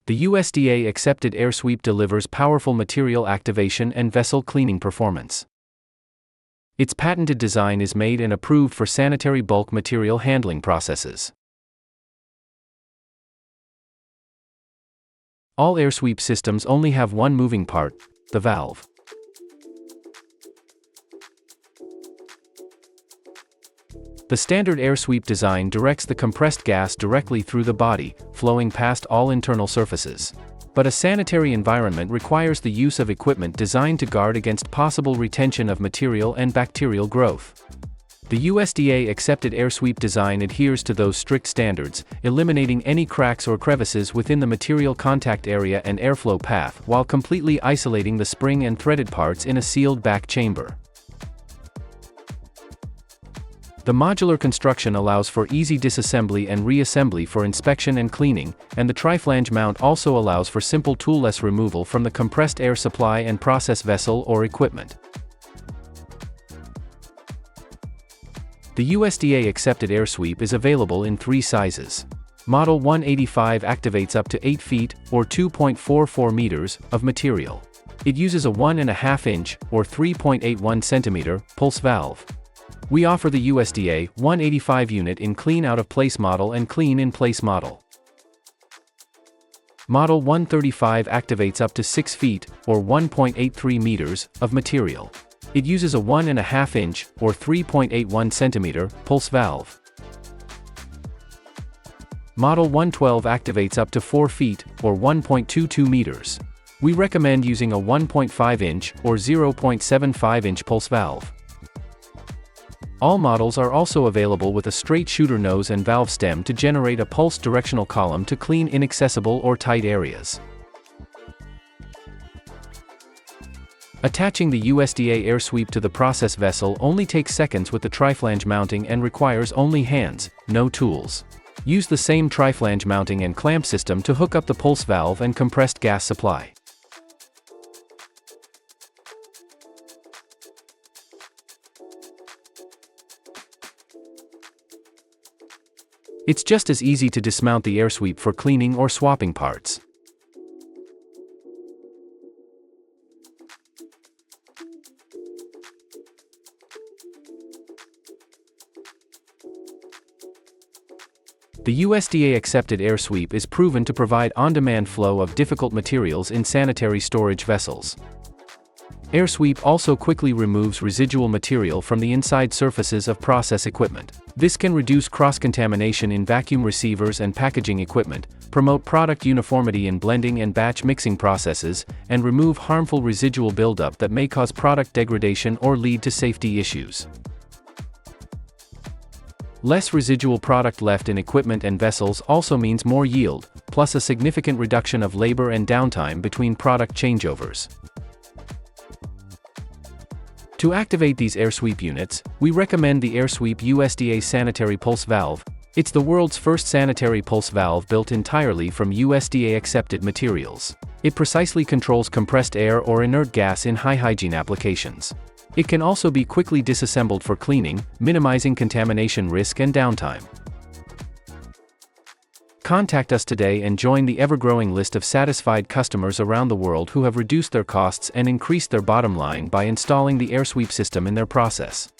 The USDA-accepted AirSweep delivers powerful material activation and vessel cleaning performance. Its patented design is made and approved for sanitary bulk material handling processes. All AirSweep systems only have one moving part, the valve. The standard AirSweep design directs the compressed gas directly through the body, flowing past all internal surfaces. But a sanitary environment requires the use of equipment designed to guard against possible retention of material and bacterial growth. The USDA-accepted AirSweep design adheres to those strict standards, eliminating any cracks or crevices within the material contact area and airflow path, while completely isolating the spring and threaded parts in a sealed back chamber. The modular construction allows for easy disassembly and reassembly for inspection and cleaning, and the tri-flange mount also allows for simple toolless removal from the compressed air supply and process vessel or equipment. The USDA-accepted AirSweep is available in 3 sizes. Model 185 activates up to 8 feet, or 2.44 meters, of material. It uses a 1.5-inch, or 3.81 centimeter, pulse valve. We offer the USDA 185 unit in clean out-of-place model and clean in-place model. Model 135 activates up to 6 feet, or 1.83 meters, of material. It uses a 1.5-inch, or 3.81 centimeter, pulse valve. Model 112 activates up to 4 feet, or 1.22 meters. We recommend using a 1.5-inch, or 0.75-inch pulse valve. All models are also available with a straight shooter nose and valve stem to generate a pulse directional column to clean inaccessible or tight areas. Attaching the USDA AirSweep to the process vessel only takes seconds with the tri-flange mounting and requires only hands, no tools. Use the same tri-flange mounting and clamp system to hook up the pulse valve and compressed gas supply. It's just as easy to dismount the AirSweep for cleaning or swapping parts. The USDA-accepted AirSweep is proven to provide on-demand flow of difficult materials in sanitary storage vessels. AirSweep also quickly removes residual material from the inside surfaces of process equipment. This can reduce cross-contamination in vacuum receivers and packaging equipment, promote product uniformity in blending and batch mixing processes, and remove harmful residual buildup that may cause product degradation or lead to safety issues. Less residual product left in equipment and vessels also means more yield, plus a significant reduction of labor and downtime between product changeovers. To activate these AirSweep units, we recommend the AirSweep USDA Sanitary Pulse Valve. It's the world's first sanitary pulse valve built entirely from USDA-accepted materials. It precisely controls compressed air or inert gas in high hygiene applications. It can also be quickly disassembled for cleaning, minimizing contamination risk and downtime. Contact us today and join the ever-growing list of satisfied customers around the world who have reduced their costs and increased their bottom line by installing the AirSweep system in their process.